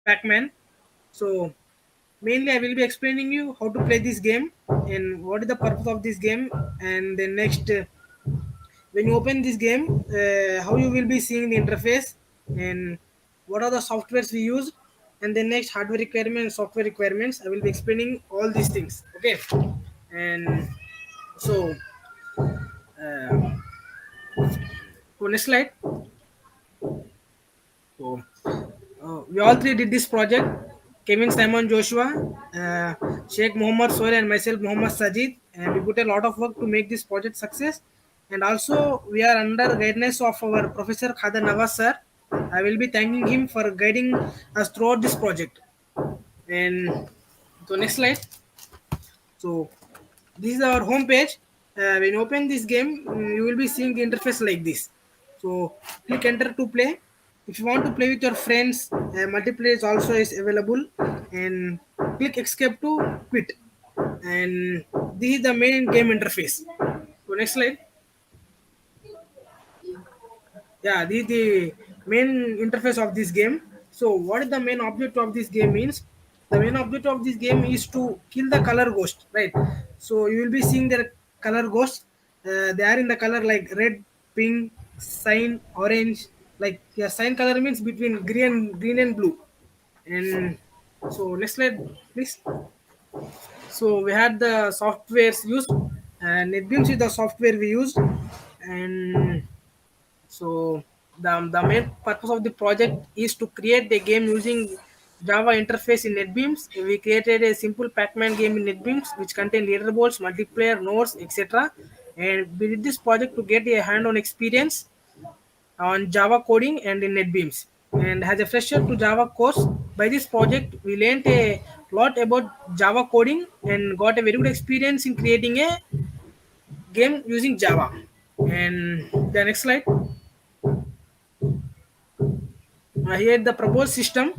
Pac-Man. So mainly I will be explaining you how to play this game and what is the purpose of this game, and then next when you open this game, how you will be seeing the interface and what are the softwares we use, and then next hardware requirements, software requirements. I will be explaining all these things. Okay, and so uh, so next slide. So we all three did this project. Kevin, Simon, Joshua, Sheikh Muhammad Sohail, and myself, Muhammad Sajid. And we put a lot of work to make this project success. And also, we are under guidance of our Professor Khadar Nawaz sir. I will be thanking him for guiding us throughout this project. And so, next slide. So, this is our home page. When you open this game, you will be seeing the interface like this. So click enter to play. If you want to play with your friends, multiplayer is also is available. And click escape to quit. And this is the main game interface. So next slide. Yeah, this is the main interface of this game. So what is the main object of this game means? The main object of this game is to kill the color ghost, right? So you will be seeing their color ghost. They are in the color like red, pink, cyan, orange. Like yeah, cyan color means between green and blue. And so next slide, please. So we had the softwares used, and NetBeams is the software we used, and so the main purpose of the project is to create the game using Java interface in NetBeams. We created a simple Pac-Man game in NetBeams which contained leaderboards, multiplayer, nodes, etc. And we did this project to get a hand-on experience on Java coding and in NetBeams. And as a fresher to Java course, by this project we learned a lot about Java coding and got a very good experience in creating a game using Java. And the next slide. Here the proposed system.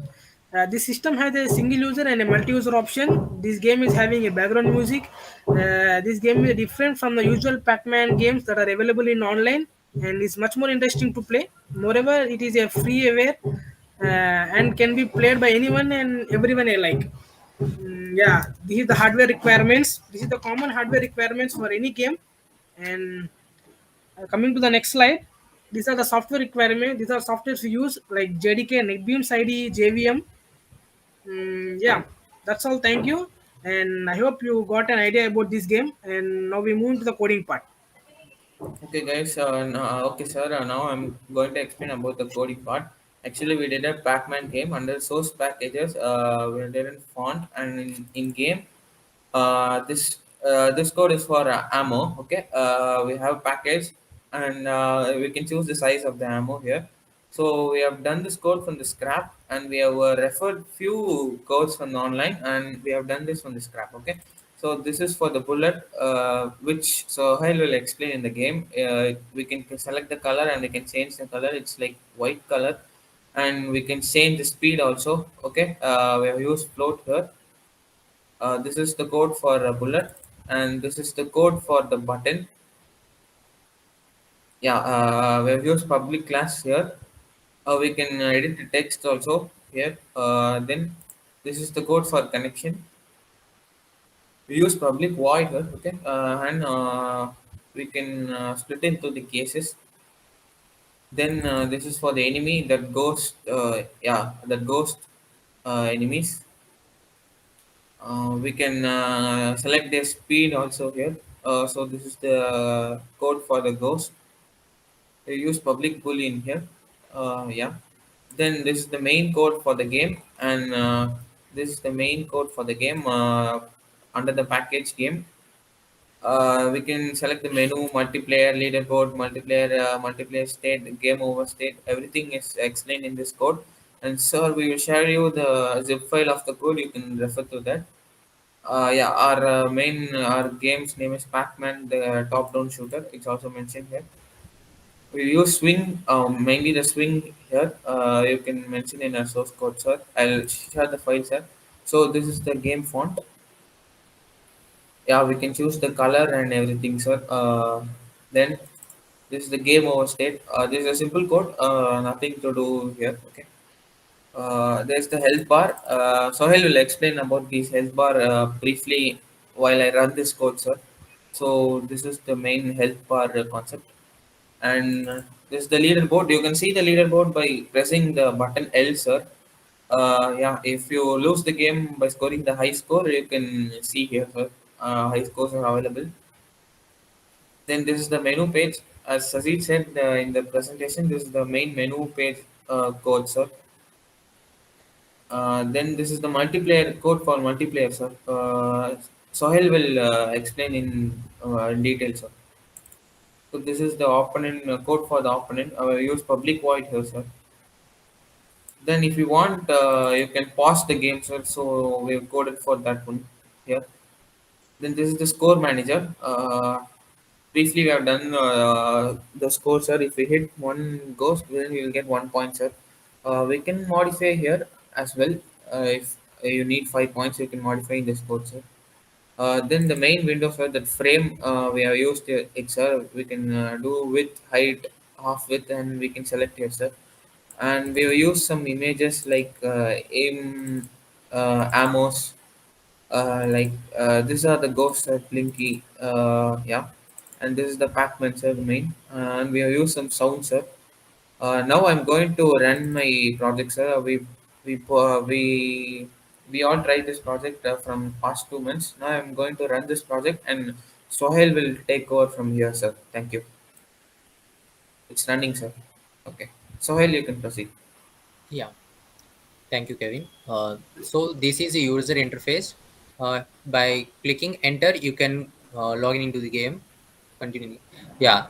This system has a single user and a multi-user option. This game is having a background music. This game is different from the usual Pac-Man games that are available in online and is much more interesting to play. Moreover, it is a freeware and can be played by anyone and everyone alike. Yeah, this is the hardware requirements. This is the common hardware requirements for any game. And coming to the next slide, these are the software requirements. These are softwares we use like JDK, NetBeams ID, JVM. Yeah, that's all. Thank you, and I hope you got an idea about this game. And now we move to the coding part. Okay, guys. Okay, sir. Now I'm going to explain about the coding part. Actually, we did a Pac-Man game under source packages. We did in font and in game. This code is for ammo. Okay. We have package and we can choose the size of the ammo here. So we have done this code from the scrap, and we have referred few codes from online, and we have done this from the scrap. Okay. So this is for the bullet, which Sohail will explain in the game. We can select the color and we can change the color. It's like white color, and we can change the speed also. Okay, we have used float here. This is the code for a bullet, and this is the code for the button. Yeah, we have used public class here. We can edit the text also here. Then this is the code for connection. We use public void here, okay, and we can split into the cases. Then this is for the enemy that ghost, yeah, that ghost enemies. We can select their speed also here. So this is the code for the ghost. We use public boolean here. Yeah. Then this is the main code for the game, and this is the main code for the game under the package game. We can select the menu, multiplayer, leaderboard, multiplayer state, game over state. Everything is explained in this code. And sir, we will share you the zip file of the code. You can refer to that. Yeah, our game's name is Pac-Man, the top-down shooter. It's also mentioned here. We use swing, mainly the swing here. You can mention in a source code, sir. I'll share the file, sir. So this is the game font. Yeah, we can choose the color and everything, sir. Then this is the game over state. This is a simple code, nothing to do here. Okay. There's the health bar. Sohail will explain about these health bar briefly while I run this code, sir. So this is the main health bar concept, and this is the leaderboard. You can see the leaderboard by pressing the button L, sir. Yeah, if you lose the game by scoring the high score, you can see here, sir. High scores are available. Then this is the menu page. As Sajid said in the presentation, this is the main menu page code, sir. Then this is the multiplayer code for multiplayer, sir. Sohail will explain in detail, sir. So this is the opponent code for the opponent. I will use public void here, sir. Then if you want, you can pause the game, sir. So we have coded for that one here. Then this is the score manager. Briefly, we have done the score, sir. If we hit one ghost, then we will get 1 point, sir. We can modify here as well. If you need 5 points, you can modify in the score, sir. Then the main window, sir, that frame we have used it, sir. We can do width, height, half width, and we can select here, sir. And we will use some images like aim, ammos, these are the ghosts at Blinky, yeah, and this is the Pac-Man sir main, and we have used some sound, sir. Now I'm going to run my project, sir. We all tried this project from past 2 months. Now I'm going to run this project, and Sohail will take over from here, sir. Thank you. It's running, sir. Okay, Sohail, you can proceed. Yeah, thank you, Kevin. So this is a user interface. By clicking enter, you can log into the game. Continue. Yeah,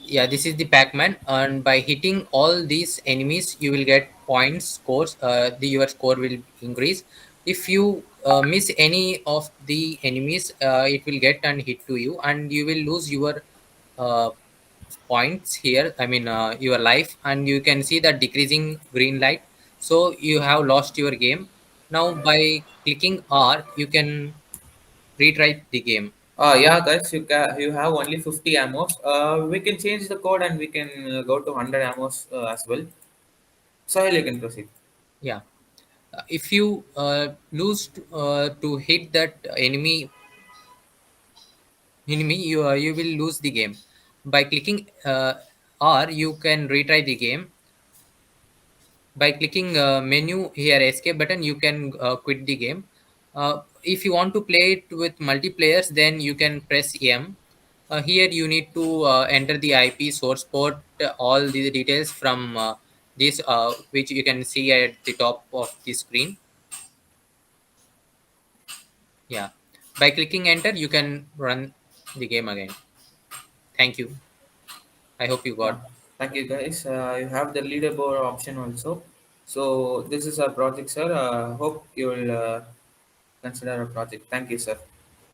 yeah. This is the Pac-Man, and by hitting all these enemies, you will get points, scores. Your score will increase. If you miss any of the enemies, it will get and hit to you, and you will lose your uh, points here. I mean, your life, and you can see that decreasing green light. So you have lost your game. Now by clicking R, you can retry the game. Yeah, guys, you have only 50 ammos. We can change the code and we can go to 100 ammos as well. Sahil, you can proceed. Yeah. If you lose to hit that enemy, you will lose the game. By clicking R, you can retry the game. By clicking menu here escape button, you can quit the game. If you want to play it with multiplayers, then you can press M. Here you need to enter the IP source port, all the details from this, which you can see at the top of the screen. Yeah, by clicking enter, you can run the game again. Thank you. I hope you Yeah, got. thank you, guys. You have the leaderboard option also. So this is our project, sir. Hope you will consider our project. Thank you, sir.